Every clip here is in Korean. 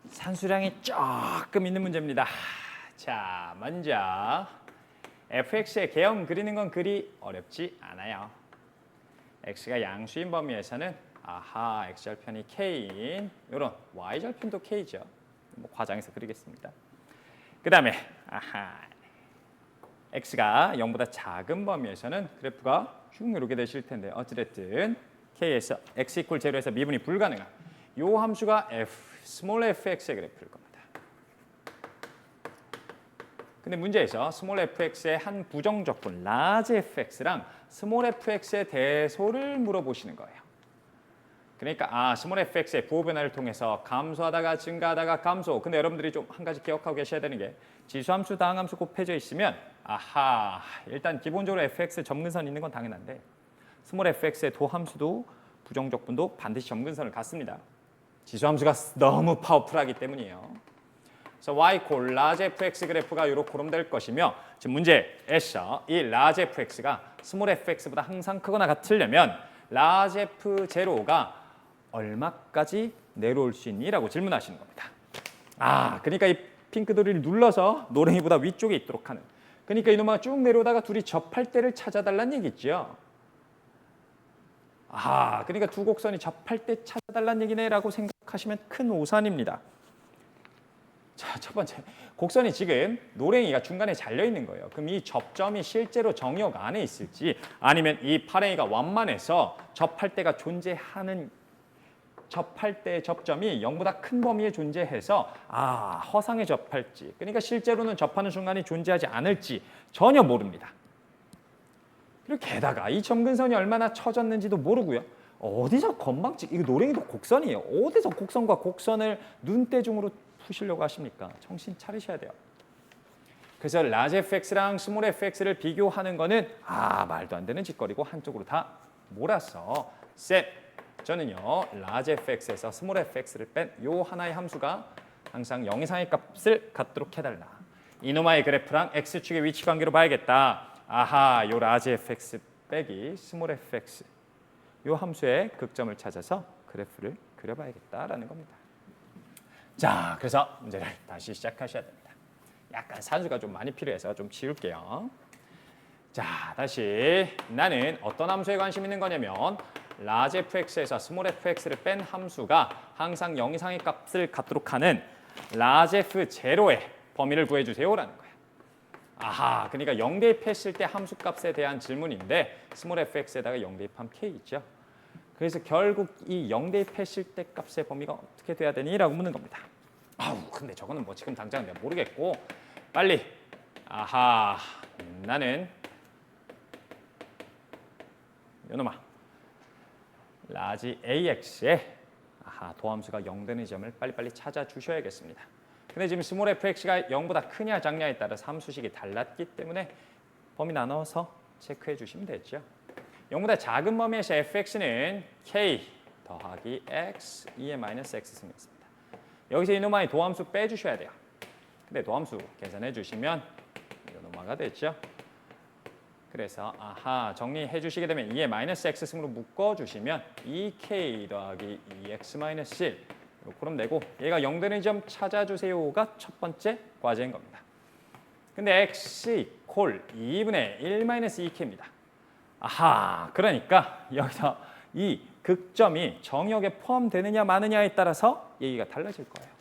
산수량이 조금 있는 문제입니다. 자, 먼저 fx의 개형 그리는 건 그리 어렵지 않아요. x가 양수인 범위에서는 x절편이 k인 이런 y절편도 k죠. 뭐 과장해서 그리겠습니다. 그 다음에 x가 0보다 작은 범위에서는 그래프가 쭉 이렇게 되실 텐데 어찌됐든 k에서 x 이퀄 0에서 미분이 불가능한 이 함수가 스몰 fx의 그래프일 겁니다. 근데 문제에서 스몰 fx의 한 부정적분 라지 fx랑 스몰 fx의 대소를 물어보시는 거예요. 그러니까 스몰 fx의 부호 변화를 통해서 감소하다가 증가하다가 감소. 근데 여러분들이 좀 한 가지 기억하고 계셔야 되는 게 지수함수, 다항함수 곱해져 있으면 일단 기본적으로 fx 점근선 있는 건 당연한데 스몰 fx의 도함수도 부정적분도 반드시 점근선을 갖습니다. 지수함수가 너무 파워풀하기 때문이에요. 그래서 y 콜 라지 fx 그래프가 이렇게 될 것이며 지금 문제에서 이 라지 fx가 스몰 fx보다 항상 크거나 같으려면 라지 f0가 얼마까지 내려올 수 있니라고 질문하시는 겁니다. 그러니까 이 핑크 도리를 눌러서 노랭이보다 위쪽에 있도록 하는. 그러니까 이놈아 쭉 내려오다가 둘이 접할 때를 찾아달라는 얘기죠. 그러니까 두 곡선이 접할 때 찾아달라는 얘기네라고 생각하시면 큰 오산입니다. 자, 첫 번째. 곡선이 지금 노랭이가 중간에 잘려 있는 거예요. 그럼 이 접점이 실제로 정역 안에 있을지 아니면 이 파랭이가 완만해서 접할 때가 존재하는 접할 때 접점이 0보다 큰 범위에 존재해서 허상에 접할지 그러니까 실제로는 접하는 순간이 존재하지 않을지 전혀 모릅니다. 그리고 게다가 이 점근선이 얼마나 처졌는지도 모르고요. 어디서 건방지 이거 노랭이도 곡선이에요. 어디서 곡선과 곡선을 눈대중으로 푸시려고 하십니까? 정신 차리셔야 돼요. 그래서 라지 fx랑 스몰 fx를 비교하는 거는 말도 안 되는 짓거리고 한쪽으로 다 몰아서 저는요 라지 fx에서 스몰 fx를 뺀 요 하나의 함수가 항상 0 이상의 값을 갖도록 해달라. 이놈아의 그래프랑 x축의 위치 관계로 봐야겠다. 요 라지 fx 빼기 스몰 fx 요 함수의 극점을 찾아서 그래프를 그려봐야겠다라는 겁니다. 자, 그래서 문제를 다시 시작하셔야 됩니다. 약간 산수가 좀 많이 필요해서 좀 지울게요. 자, 다시 나는 어떤 함수에 관심 있는 거냐면 라지 fx에서 스몰 fx를 뺀 함수가 항상 0 이상의 값을 갖도록 하는 라지 f0의 범위를 구해주세요라는 거예요. 그러니까 0 대입했을 때 함수 값에 대한 질문인데 스몰 fx에다가 0 대입하면 k 있죠. 그래서 결국 이 0 대입했을 때 값의 범위가 어떻게 돼야 되니? 라고 묻는 겁니다. 근데 저거는 뭐 지금 당장 내가 모르겠고 빨리 나는 요놈아 라지 AX에 도함수가 0 되는 점을 빨리빨리 찾아주셔야겠습니다. 근데 지금 스몰 fx가 0보다 크냐 작냐에 따라서 함수식이 달랐기 때문에 범위 나눠서 체크해 주시면 되죠. 0보다 작은 범위에서 fx는 k 더하기 x 2의 마이너스 x 승이었습니다. 여기서 이놈아의 도함수 빼주셔야 돼요. 근데 도함수 계산해 주시면 이놈아가 됐죠. 그래서 정리해 주시게 되면 2의 마이너스 x 승으로 묶어주시면 2k 더하기 2x 마이너스 1 그럼 되고 얘가 0 되는 점 찾아주세요가 첫 번째 과제인 겁니다. 근데 x 이퀄 2분의 1 마이너스 2k입니다. 그러니까 여기서 이 극점이 정역에 포함되느냐 마느냐에 따라서 얘기가 달라질 거예요.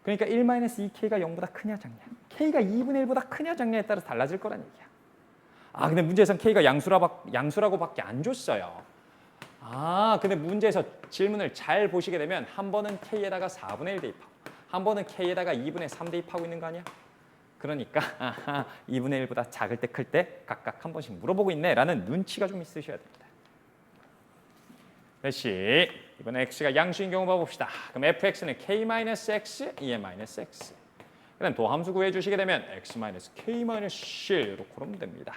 그러니까 1 마이너스 2k가 0보다 크냐 작냐 k가 2분의 1보다 크냐 작냐에 따라서 달라질 거란 얘기야. 근데 문제에서는 k가 양수라고밖에 안 줬어요. 근데 문제에서 질문을 잘 보시게 되면 한 번은 k에다가 4분의 1 대입하고 한 번은 k에다가 2분의 3 대입하고 있는 거 아니야? 그러니까 2분의 1보다 작을 때 클 때 각각 한 번씩 물어보고 있네 라는 눈치가 좀 있으셔야 됩니다. 다시 이번에 x가 양수인 경우 봐봅시다. 그럼 fx는 k-x, 2의 마이너스 x. 그럼 도함수 구해주시게 되면 x-k-1 이렇게 그러면 됩니다.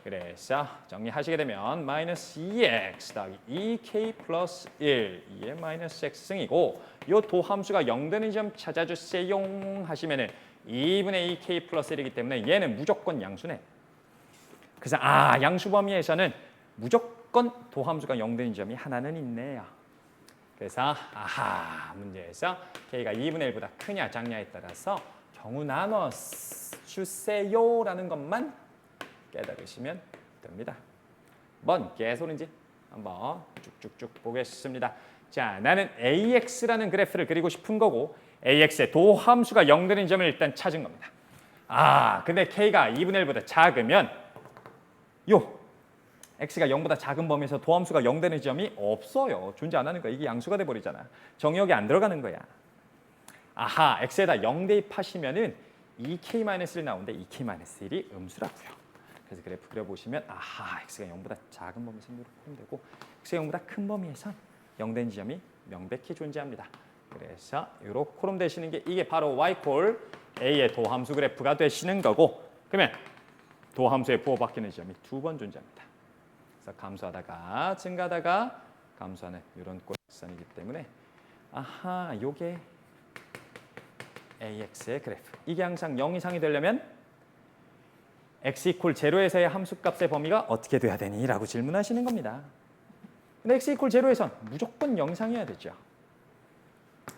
그래서 정리하시게 되면 마이너스 2x 더하기 2k 플러스 1, 2의 마이너스 x 승이고 이 도함수가 0 되는 점 찾아주세요 하시면은 2분의 2k 플러스 1이기 때문에 얘는 무조건 양수네. 그래서 양수 범위에서는 무조건 도함수가 0 되는 점이 하나는 있네요. 그래서 아하 문제에서 k가 2분의 1보다 크냐 작냐에 따라서 경우 나눠 주세요라는 것만 깨달으시면 됩니다. 뭔 개소리인지 한번 쭉쭉쭉 보겠습니다. 자, 나는 AX라는 그래프를 그리고 싶은 거고 AX의 도함수가 0 되는 점을 일단 찾은 겁니다. 아, 근데 K가 2분의 1보다 작으면 요 X가 0보다 작은 범위에서 도함수가 0 되는 점이 없어요. 존재 안 하는 거야. 이게 양수가 돼버리잖아. 정역이 안 들어가는 거야. 아하, X에다 0 대입하시면은 2K-1이 나오는데 2K-1이 음수라고요. 그래서 그래프 그려보시면 아하, X가 0보다 작은 범위에서 이렇게 보면 되고 X가 0보다 큰 범위에선 0 되는 지점이 명백히 존재합니다. 그래서 요렇게 되시는 게 이게 바로 y A의 도함수 그래프가 되시는 거고 그러면 도함수의 부호 바뀌는 지점이 2번 존재합니다. 그래서 감소하다가 증가하다가 감소하는 이런 곡선이기 때문에 아하, 요게 AX의 그래프. 이게 항상 0 이상이 되려면 x 이퀄 제로에서의 함수값의 범위가 어떻게 돼야 되니? 라고 질문하시는 겁니다. 근데 x 이퀄 제로에선 무조건 0 이상이어야 되죠.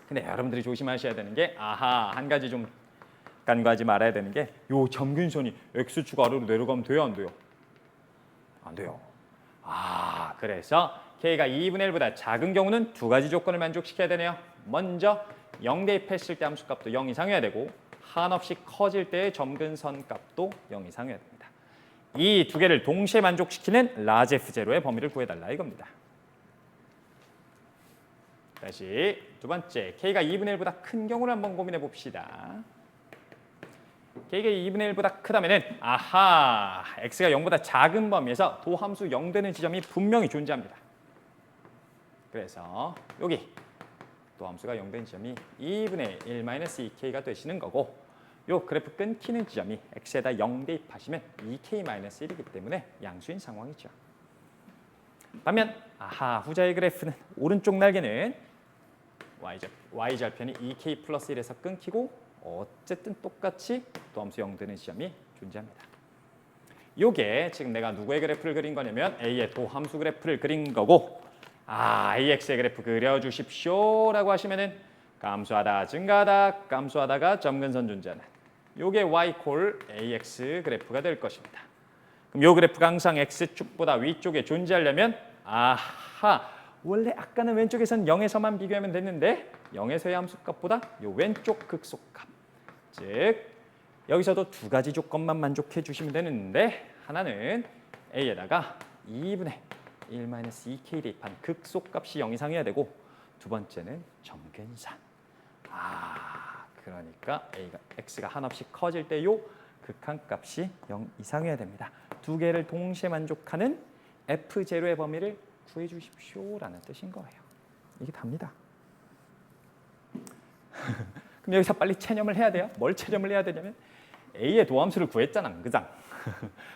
근데 여러분들이 조심하셔야 되는 게 아하, 한 가지 좀 간과하지 말아야 되는 게 요 점근선이 x축 아래로 내려가면 돼요, 안 돼요? 안 돼요. 아, 그래서 k가 2분의 1보다 작은 경우는 두 가지 조건을 만족시켜야 되네요. 먼저 0 대입했을 때 함수값도 0 이상이어야 되고 한없이 커질 때의 점근선 값도 0 이상이어야 됩니다. 이 두 개를 동시에 만족시키는 라지 F0의 범위를 구해달라 이겁니다. 다시 두 번째, k가 2분의 1보다 큰 경우를 한번 고민해 봅시다. k가 2분의 1보다 크다면은 아하, x가 0보다 작은 범위에서 도함수 0 되는 지점이 분명히 존재합니다. 그래서 여기 도함수가 0 되는 지점이 2분의 1-2k가 되시는 거고 요 그래프 끊기는 지점이 x에다 0 대입하시면 2k-1이기 때문에 양수인 상황이죠. 반면 아하, 후자의 그래프는 오른쪽 날개는 y절편이 2k 플러스 1에서 끊기고 어쨌든 똑같이 도함수 0 되는 지점이 존재합니다. 요게 지금 내가 누구의 그래프를 그린 거냐면 A의 도함수 그래프를 그린 거고 아, AX의 그래프 그려주십시오 라고 하시면은 감소하다 증가하다 감소하다가 점근선 존재하는 요게 y AX 그래프가 될 것입니다. 그럼 요 그래프가 항상 X축보다 위쪽에 존재하려면 아하, 원래 아까는 왼쪽에서는 0에서만 비교하면 됐는데 0에서의 함수값보다 요 왼쪽 극소값 즉 여기서도 두 가지 조건만 만족해 주시면 되는데 하나는 A에다가 2분의 1-2k 대입한 극소값이 0 이상이어야 되고 두 번째는 점근선. 아, 그러니까 x가 한없이 커질 때 요 극한값이 0 이상이어야 됩니다. 두 개를 동시에 만족하는 f0의 범위를 구해 주십시오라는 뜻인 거예요. 이게 답니다. 그럼 여기서 빨리 체념을 해야 돼요. 뭘 체념을 해야 되냐면 A의 도함수를 구했잖아, 그장.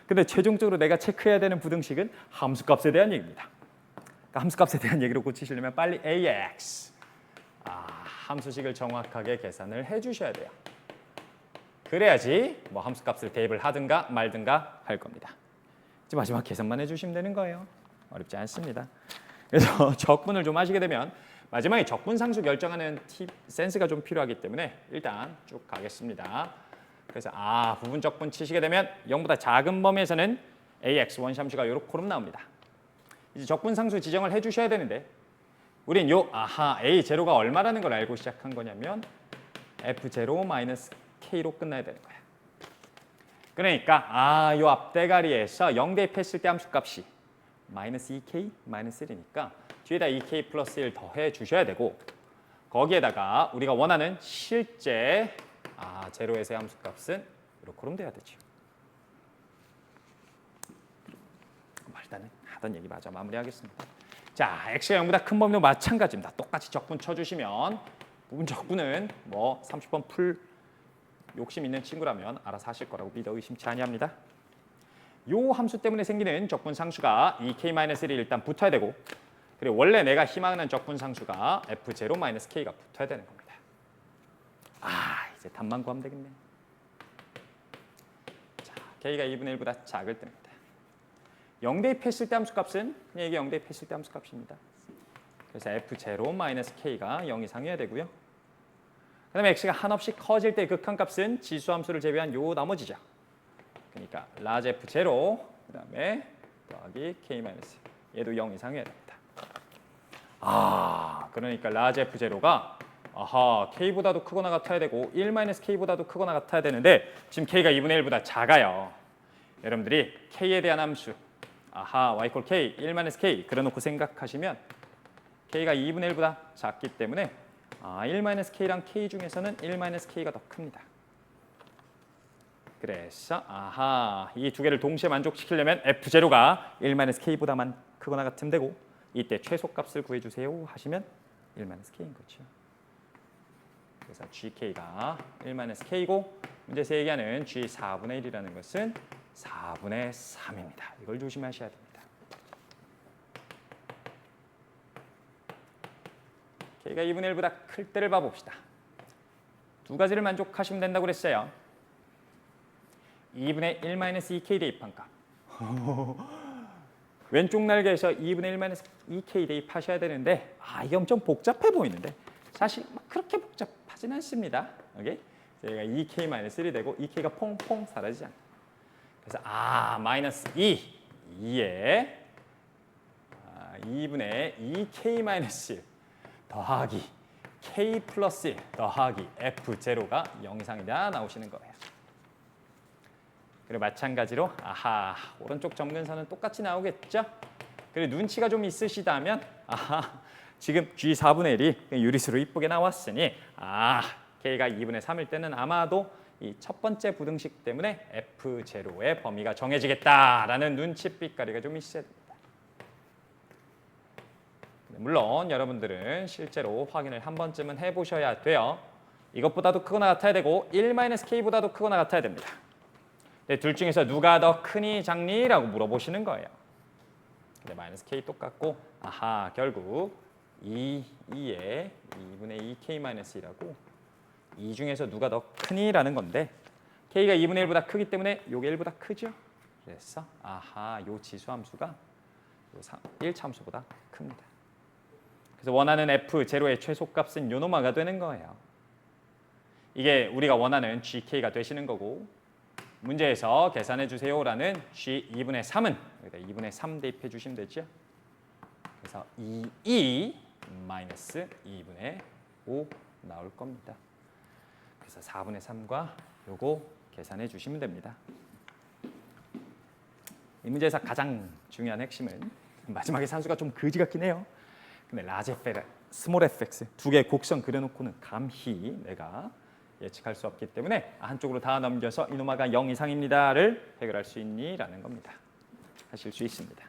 근데 최종적으로 내가 체크해야 되는 부등식은 함수값에 대한 얘기입니다. 그러니까 함수값에 대한 얘기로 고치시려면 빨리 AX 함수식을 정확하게 계산을 해주셔야 돼요. 그래야지 뭐 함수값을 대입을 하든가 말든가 할 겁니다. 이제 마지막 계산만 해주시면 되는 거예요. 어렵지 않습니다. 그래서 적분을 좀 하시게 되면 마지막에 적분상수 결정하는 팁, 센스가 좀 필요하기 때문에 일단 쭉 가겠습니다. 그래서 부분 적분 치시게 되면 0보다 작은 범위에서는 AX 원시함수가 요렇게 나옵니다. 이제 적분상수 지정을 해주셔야 되는데 우린 요 A0가 얼마라는 걸 알고 시작한 거냐면 F0-K로 끝나야 되는 거야. 그러니까 요 앞대가리에서 0 대입했을 때 함수값이 -2K, -1이니까 뒤에다 2K 플러스 1 더해 주셔야 되고 거기에다가 우리가 원하는 실제 제로에서의 함수값은 이렇게 돼야 되죠. 일단은 하던 얘기 마저 마무리하겠습니다. 자, x가 0보다 큰 범위도 마찬가지입니다. 똑같이 적분 쳐주시면 부분 적분은 뭐 30번 풀 욕심 있는 친구라면 알아서 하실 거라고 믿어 의심치 아니합니다. 요 함수 때문에 생기는 적분 상수가 2k-1이 일단 붙어야 되고 그리고 원래 내가 희망하는 적분 상수가 f0-k가 붙어야 되는 겁니다. 이제 답만 구하면 되겠네. 자, k가 2분의 1보다 작을 때입니다. 0 대입했을 때 함수값은 그냥 이게 0 대입했을 때 함수값입니다. 그래서 F0 마이너스 K가 0 이상이어야 되고요. 그 다음에 x가 한없이 커질 때 극한값은 지수함수를 제외한 요 나머지죠. 그러니까 라지 F0 그 다음에 더하기 K 마이너스 얘도 0 이상이어야 됩니다. 그러니까 라지 F0가 K보다도 크거나 같아야 되고 1 마이너스 K보다도 크거나 같아야 되는데 지금 K가 2분의 1보다 작아요. 여러분들이 K에 대한 함수 y 콜 K 1 마이너스 K 그려놓고 생각하시면 K가 2분의 1보다 작기 때문에 1 마이너스 K랑 K 중에서는 1 마이너스 K가 더 큽니다. 그래서 이 두 개를 동시에 만족시키려면 F0가 1 마이너스 K보다만 크거나 같으면 되고 이때 최소값을 구해주세요 하시면 1 마이너스 K인 거죠. 그래서 GK가 1 마이너스 K고 문제에서 얘기하는 G 4분의 1이라는 것은 4분의 3입니다. 이걸 조심하셔야 됩니다. K가 2분의 1보다 클 때를 봐봅시다. 두 가지를 만족하시면 된다고 그랬어요. 2분의 1 마이너스 2K 대입한 값. 왼쪽 날개에서 2분의 1 마이너스 2K 대입하셔야 되는데 이게 엄청 복잡해 보이는데 사실 그렇게 복잡하진 않습니다. 오케이? 저희가 2K 마이너스 1이 되고 2K가 퐁퐁 사라지지 않아요. 그래서 마이너스 2에 2분의 2K 마이너스 1 더하기 K 플러스 1 더하기 F0가 0 이상이다 나오시는 거예요. 그리고 마찬가지로 오른쪽 점근선은 똑같이 나오겠죠? 그리고 눈치가 좀 있으시다면 지금 G 4분의 1이 유리수로 이쁘게 나왔으니 K가 2분의 3일 때는 아마도 이 첫 번째 부등식 때문에 F0의 범위가 정해지겠다라는 눈치빛가리가 좀 있어야 됩니다. 물론 여러분들은 실제로 확인을 한 번쯤은 해보셔야 돼요. 이것보다도 크거나 같아야 되고 1-K보다도 크거나 같아야 됩니다. 둘 중에서 누가 더 크니 작니? 라고 물어보시는 거예요. 근데 마이너스 K 똑같고 결국 2에 2분의 2K 마이너스 1하고 이 중에서 누가 더 크니? 라는 건데 K가 2분의 1보다 크기 때문에 요게 1보다 크죠? 그래서 요 지수함수가 1참수보다 큽니다. 그래서 원하는 F0의 최소값은 요노마가 되는 거예요. 이게 우리가 원하는 GK가 되시는 거고 문제에서 계산해 주세요라는 G 2분의 3은 여기다 2분의 3 대입해 주시면 되죠. 그래서 2 마이너스 2분의 5 나올 겁니다. 그래서 4분의 3과 요거 계산해 주시면 됩니다. 이 문제에서 가장 중요한 핵심은 마지막에 산수가 좀 거지 같긴 해요. 근데 라지 f, 스몰 fx 두 개의 곡선 그려놓고는 감히 내가 예측할 수 없기 때문에 한쪽으로 다 넘겨서 이노마가 0 이상입니다를 해결할 수 있니? 라는 겁니다. 하실 수 있습니다.